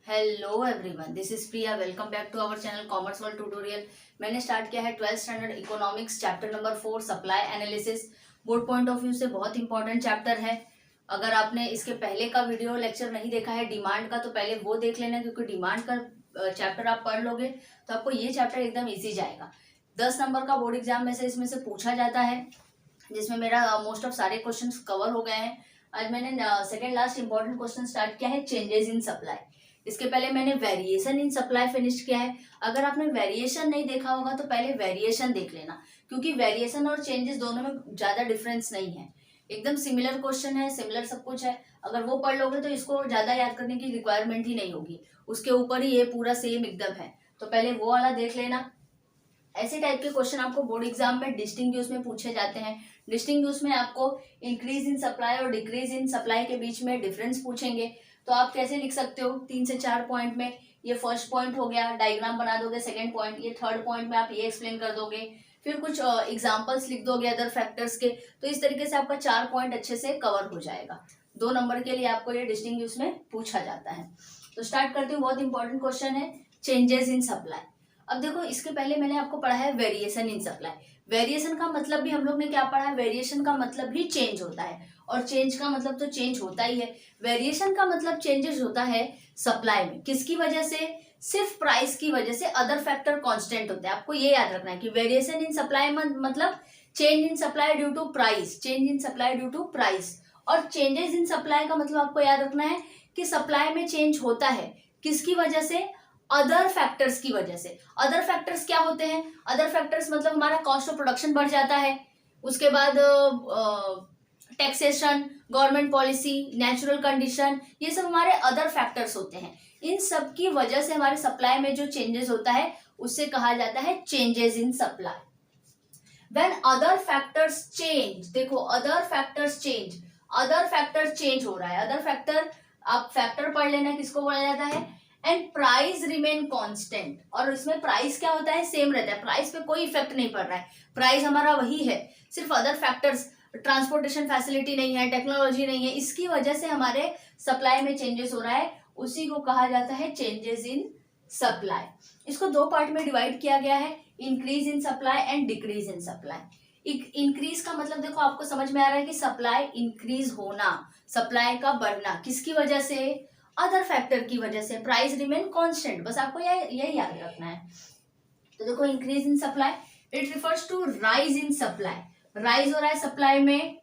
Hello everyone, this is Priya. Welcome back to our channel commerce world tutorial. मैंने start किया है 12th standard economics chapter number 4 supply analysis. Board point of view से बहुत important chapter है। अगर आपने इसके पहले का वीडियो लेक्चर नहीं देखा है डिमांड का, तो पहले वो देख लेना, क्योंकि डिमांड का चैप्टर आप पढ़ लोगे तो आपको ये चैप्टर एकदम ईजी जाएगा। 10 नंबर का बोर्ड एग्जाम में से इसमें से पूछा जाता है, जिसमें मेरा मोस्ट ऑफ सारे क्वेश्चंस कवर हो गए हैं। आज मैंने second last important question start किया है, चेंजेस इन सप्लाई। इसके पहले मैंने वेरिएशन इन सप्लाई फिनिश किया है। अगर आपने वेरिएशन नहीं देखा होगा तो पहले वेरिएशन देख लेना, क्योंकि वेरिएशन और चेंजेस दोनों में ज्यादा डिफरेंस नहीं है, एकदम सिमिलर क्वेश्चन है, सिमिलर सब कुछ है। अगर वो पढ़ लोगे तो इसको ज्यादा याद करने की रिक्वायरमेंट ही नहीं होगी, उसके ऊपर ही ये पूरा सेम एकदम है। तो पहले वो वाला देख लेना। ऐसे टाइप के क्वेश्चन आपको बोर्ड एग्जाम में डिस्टिंग्विश में पूछे जाते हैं। डिस्टिंग्विश में आपको इंक्रीज इन सप्लाई और डिक्रीज इन सप्लाई के बीच में डिफरेंस पूछेंगे, तो आप कैसे लिख सकते हो 3 से 4 पॉइंट में। ये फर्स्ट पॉइंट हो गया, डायग्राम बना दोगे। सेकंड पॉइंट, ये थर्ड पॉइंट में आप ये एक्सप्लेन कर दोगे, फिर कुछ एग्जांपल्स लिख दोगे अदर फैक्टर्स के। तो इस तरीके से आपका 4 पॉइंट अच्छे से कवर हो जाएगा। 2 नंबर के लिए आपको ये डिस्टिंग्विश में पूछा जाता है। तो स्टार्ट करती हूँ। बहुत इंपॉर्टेंट क्वेश्चन है, चेंजेस इन सप्लाई। अब देखो, इसके पहले मैंने आपको पढ़ा है वेरिएशन इन सप्लाई। वेरिएशन का मतलब भी हम लोग ने क्या पढ़ा है, वेरिएशन का मतलब भी चेंज होता है, और चेंज का मतलब तो चेंज होता ही है। वेरिएशन का मतलब चेंजेस होता है सप्लाई में, किसकी वजह से? सिर्फ प्राइस की वजह से। अदर फैक्टर कांस्टेंट होते हैं। आपको ये याद रखना है कि वेरिएशन इन सप्लाई मतलब change in supply due to price, change in supply due to price. और चेंजेस इन सप्लाई का मतलब आपको याद रखना है कि सप्लाई में चेंज होता है किसकी वजह से? अदर फैक्टर्स की वजह से। अदर फैक्टर्स क्या होते हैं? अदर फैक्टर्स मतलब हमारा कॉस्ट ऑफ प्रोडक्शन बढ़ जाता है, उसके बाद taxation, government policy, natural condition, ये सब हमारे अदर फैक्टर्स होते हैं। इन सब की वजह से हमारे सप्लाई में जो चेंजेस होता है उससे कहा जाता है changes in supply. When other factors change, देखो other factors change, other factor change हो रहा है। अदर फैक्टर, आप फैक्टर पढ़ लेना किसको बोला जाता है, एंड प्राइस रिमेन कांस्टेंट। और इसमें प्राइस क्या होता है, सेम रहता है, प्राइस पे कोई इफेक्ट नहीं पड़ रहा है, प्राइस हमारा वही है। सिर्फ अदर फैक्टर्स, ट्रांसपोर्टेशन फैसिलिटी नहीं है, टेक्नोलॉजी नहीं है, इसकी वजह से हमारे सप्लाई में चेंजेस हो रहा है, उसी को कहा जाता है चेंजेस इन सप्लाई। इसको 2 पार्ट में डिवाइड किया गया है, increase in supply and decrease in supply. Increase का मतलब देखो आपको समझ में आ रहा है कि सप्लाई इंक्रीज होना, सप्लाई का बढ़ना, किसकी वजह से? अदर फैक्टर की वजह से। प्राइस रिमेन कांस्टेंट, बस आपको यही याद रखना है। तो देखो, increase in supply it refers to rise in supply. Rise हो रहा है सप्लाई में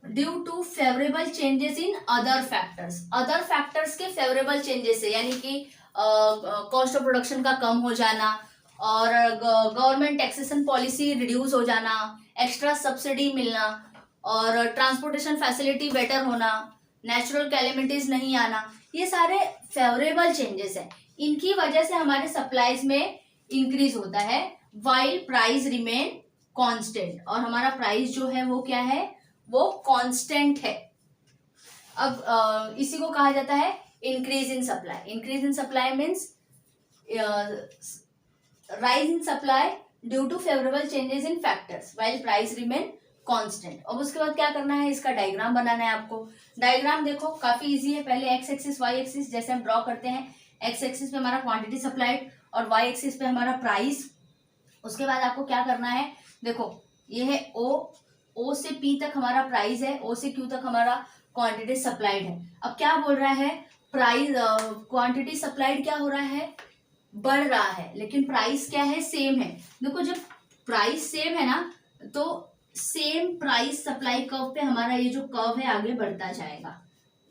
due to favourable changes in other factors. Other factors के फेवरेबल चेंजेस है, यानी कि कॉस्ट ऑफ प्रोडक्शन का कम हो जाना, और गवर्नमेंट टैक्सेशन पॉलिसी रिड्यूस हो जाना, एक्स्ट्रा सब्सिडी मिलना, और ट्रांसपोर्टेशन फैसिलिटी बेटर होना, नेचुरल कैलेमिटीज नहीं आना, ये सारे फेवरेबल चेंजेस है। इनकी वजह से हमारे सप्लाईज में इंक्रीज होता है, वाइल प्राइस रिमेन कांस्टेंट। और हमारा प्राइस जो है वो क्या है, वो कांस्टेंट है। अब इसी को कहा जाता है increase in supply. Increase in supply means rise in supply due to favourable changes in factors while price remain constant. अब उसके बाद क्या करना है, इसका डायग्राम बनाना है आपको। डायग्राम देखो काफी इजी है। पहले एक्स एक्सिस वाई एक्सिस जैसे हम ड्रॉ करते हैं, एक्स एक्सिस पे हमारा क्वांटिटी सप्लाइड और वाई एक्सिस पे हमारा प्राइस। उसके बाद आपको क्या करना है, देखो ये है ओ से पी तक हमारा प्राइस है, ओ से क्यू तक हमारा क्वांटिटी सप्लाइड है। अब क्या बोल रहा है, प्राइस क्वांटिटी सप्लाइड क्या हो रहा है, बढ़ रहा है, लेकिन प्राइस क्या है, सेम है। देखो जब प्राइस सेम है ना, तो सेम प्राइस सप्लाई कर्व पे हमारा ये जो कर्व है आगे बढ़ता जाएगा,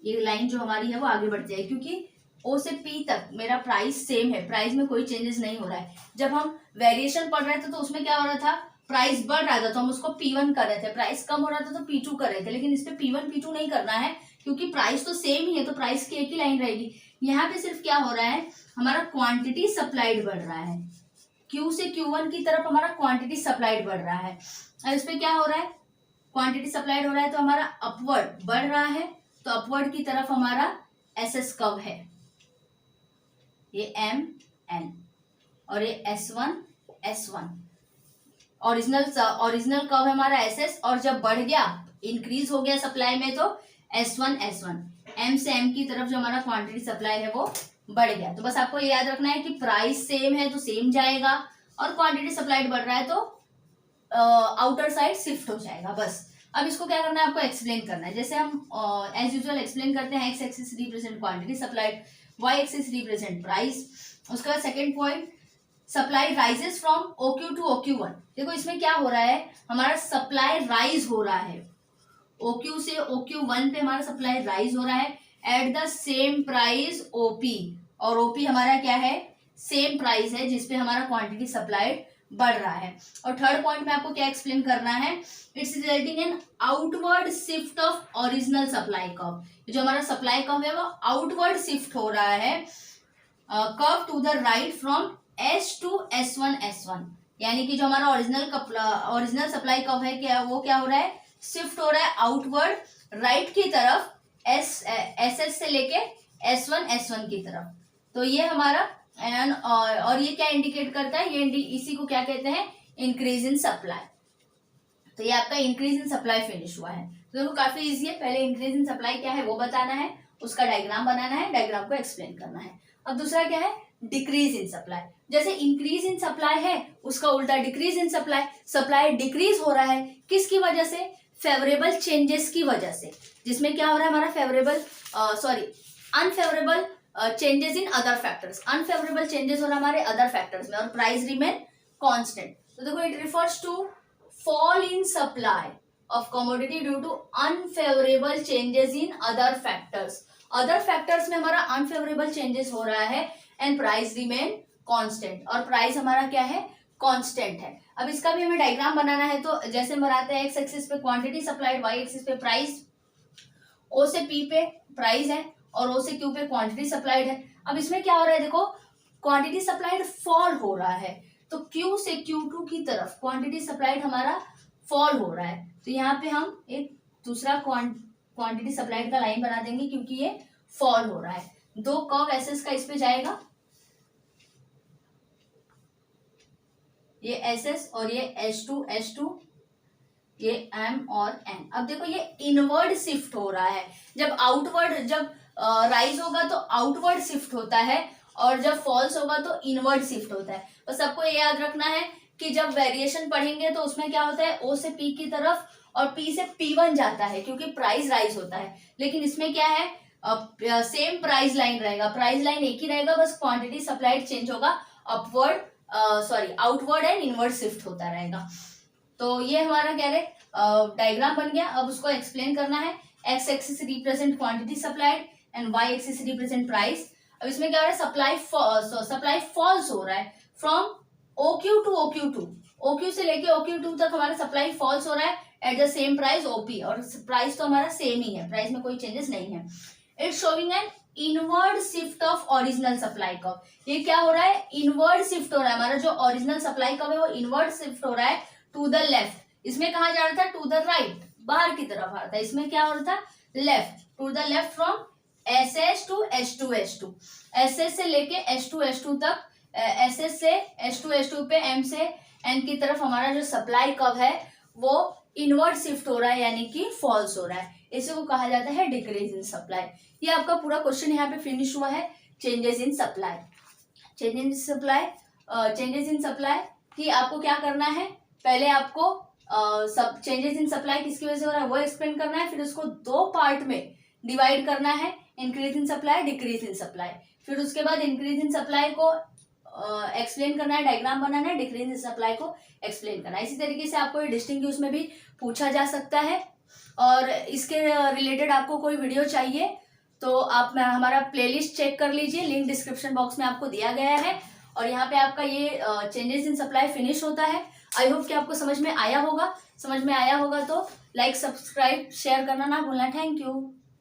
ये लाइन जो हमारी है वो आगे बढ़ जाएगी, क्योंकि ओ से पी तक मेरा प्राइस सेम है, प्राइस में कोई चेंजेस नहीं हो रहा है। जब हम वेरिएशन पढ़ रहे थे तो उसमें क्या हो रहा था, प्राइस बढ़ रहा था तो हम उसको P1 कर रहे थे, प्राइस कम हो रहा था तो P2 कर रहे थे, लेकिन इस पे P1 P2 नहीं करना है, क्योंकि प्राइस तो सेम ही है, तो प्राइस की एक ही लाइन रहेगी। यहाँ पे सिर्फ क्या हो रहा है, हमारा क्वांटिटी सप्लाइड बढ़ रहा है, Q से Q1 की तरफ हमारा क्वांटिटी सप्लाइड बढ़ रहा है। और इस पे क्या हो रहा है, क्वांटिटी सप्लाइड हो रहा है तो हमारा अपवर्ड बढ़ रहा है, तो अपवर्ड की तरफ हमारा SS कर्व है, ये MN, और ये S1 ओरिजिनल कर्व है हमारा SS, और जब बढ़ गया, इंक्रीज हो गया सप्लाई में, तो S1 एम से एम की तरफ जो हमारा क्वांटिटी सप्लाई है वो बढ़ गया। तो बस आपको ये याद रखना है कि प्राइस सेम है तो सेम जाएगा, और क्वांटिटी सप्लाइड बढ़ रहा है तो आउटर साइड शिफ्ट हो जाएगा। बस अब इसको क्या करना है, आपको एक्सप्लेन करना है। जैसे हम एज यूजुअल एक्सप्लेन करते हैं, X axis represent quantity supplied, Y axis represent price. उसके बाद second point, supply rises from OQ to OQ1। देखो इसमें क्या हो रहा है, हमारा सप्लाई राइज हो रहा है, OQ से OQ1 पे हमारा सप्लाई राइज हो रहा है at the same price OP, और OP हमारा क्या है, सेम प्राइस है जिसपे हमारा क्वांटिटी सप्लाइड बढ़ रहा है। और थर्ड पॉइंट में आपको क्या एक्सप्लेन करना है, it's resulting in outward shift of original supply curve. जो हमारा सप्लाई कर्व है वो आउटवर्ड शिफ्ट हो रहा है curve to the right from S to S1 यानी कि जो हमारा ओरिजिनल सप्लाई कर्व है क्या, वो क्या हो रहा है, शिफ्ट हो रहा है आउटवर्ड राइट की तरफ, SS से लेके S1 की तरफ। तो ये हमारा और ये क्या इंडिकेट करता है, ये इसी को क्या कहते हैं, इंक्रीज इन सप्लाई। तो ये आपका इंक्रीज इन सप्लाई फिनिश हुआ है। तो देखो काफी इजी है, पहले इंक्रीज इन सप्लाई क्या है वो बताना है, उसका डायग्राम बनाना है, डायग्राम को एक्सप्लेन करना है। अब दूसरा क्या है, डिक्रीज इन सप्लाई। जैसे इंक्रीज इन सप्लाई है उसका उल्टा decrease in supply, supply decrease हो रहा है किसकी वजह से, फेवरेबल चेंजेस की वजह से, जिसमें क्या हो रहा है हमारा unfavourable changes in other factors, unfavourable changes हो रहा है हमारे अदर फैक्टर्स में, और प्राइस रिमेन कांस्टेंट। तो देखो it refers to fall in supply of commodity due to unfavourable changes in other factors. Other factors में हमारा अनफेवरेबल चेंजेस हो रहा है एंड प्राइस रिमेन कांस्टेंट, और प्राइस हमारा क्या है, कांस्टेंट है। अब इसका भी हमें डायग्राम बनाना है, तो जैसे हम बनाते हैं, एक्स एक्सिस पे क्वांटिटी सप्लाइड, वाई एक्सिस पे प्राइस, ओ से पी पे प्राइस है और ओ से क्यू पे क्वांटिटी सप्लाइड है। अब इसमें क्या हो रहा है, देखो क्वांटिटी सप्लाइड फॉल हो रहा है, तो क्यू से Q2 की तरफ क्वांटिटी सप्लाइड हमारा फॉल हो रहा है। तो यहाँ पे हम एक दूसरा क्वांटिटी सप्लाइड का लाइन बना देंगे क्योंकि ये फॉल हो रहा है। दो कर्व एसएस का इस पे जाएगा, ये एसएस और ये S2 ये M और N। अब देखो ये इनवर्ड शिफ्ट हो रहा है, जब राइज होगा तो आउटवर्ड शिफ्ट होता है, और जब फॉल्स होगा तो इनवर्ड शिफ्ट होता है। बस सबको ये याद रखना है कि जब वेरिएशन पढ़ेंगे तो उसमें क्या होता है, O से P की तरफ और P से P1 जाता है क्योंकि प्राइस राइज होता है। लेकिन इसमें क्या है, सेम प्राइस लाइन रहेगा, प्राइस लाइन एक ही रहेगा, बस क्वांटिटी सप्लाइड चेंज होगा, आउटवर्ड एंड इनवर्ड शिफ्ट होता रहेगा। तो ये हमारा क्या है, डायग्राम बन गया। अब उसको एक्सप्लेन करना है, X axis represent quantity supplied and Y axis represent price. अब इसमें क्या हो रहा है, सप्लाई फॉल्स हो रहा है from OQ to OQ2, OQ से लेके OQ2 तक हमारा सप्लाई फॉल्स हो रहा है at the same price OP, और प्राइस तो हमारा सेम ही है, प्राइस में कोई चेंजेस नहीं है। It's showing an inward shift of original supply curve. ये क्या हो रहा है, इनवर्ड शिफ्ट हो रहा है, हमारा जो ओरिजिनल सप्लाई कर्व है वो इनवर्ड शिफ्ट हो रहा है टू द लेफ्ट। इसमें कहा जा रहा था टू द राइट, बाहर की तरफ आ रहा था, इसमें क्या हो रहा था, left, to the left from SS to S2 SS से लेके S2 तक, SS से S2 पे M से N की तरफ हमारा जो सप्लाई कर्व है वो इनवर्ड शिफ्ट हो रहा है, यानी कि फॉल्स हो रहा है। इसी को कहा जाता है डिक्रीज इन सप्लाई। ये आपका पूरा क्वेश्चन यहाँ पे फिनिश हुआ है। चेंजेस इन सप्लाई कि आपको क्या करना है, पहले आपको सब चेंजेस इन सप्लाई किसकी वजह से हो रहा है वो एक्सप्लेन करना है, फिर उसको दो पार्ट में डिवाइड करना है, increase in supply, decrease in supply. फिर उसके बाद इंक्रीज इन सप्लाई को एक्सप्लेन करना है, डायग्राम बनाना है, डिक्रीज इन सप्लाई को एक्सप्लेन करना है। इसी तरीके से आपको डिस्टिंग्विश में भी पूछा जा सकता है। और इसके रिलेटेड आपको कोई वीडियो चाहिए तो आप हमारा प्लेलिस्ट चेक कर लीजिए, लिंक डिस्क्रिप्शन बॉक्स में आपको दिया गया है। और यहाँ पे आपका ये चेंजेस इन सप्लाई फिनिश होता है। आई होप कि आपको समझ में आया होगा तो लाइक, सब्सक्राइब, शेयर करना ना भूलना। Thank you.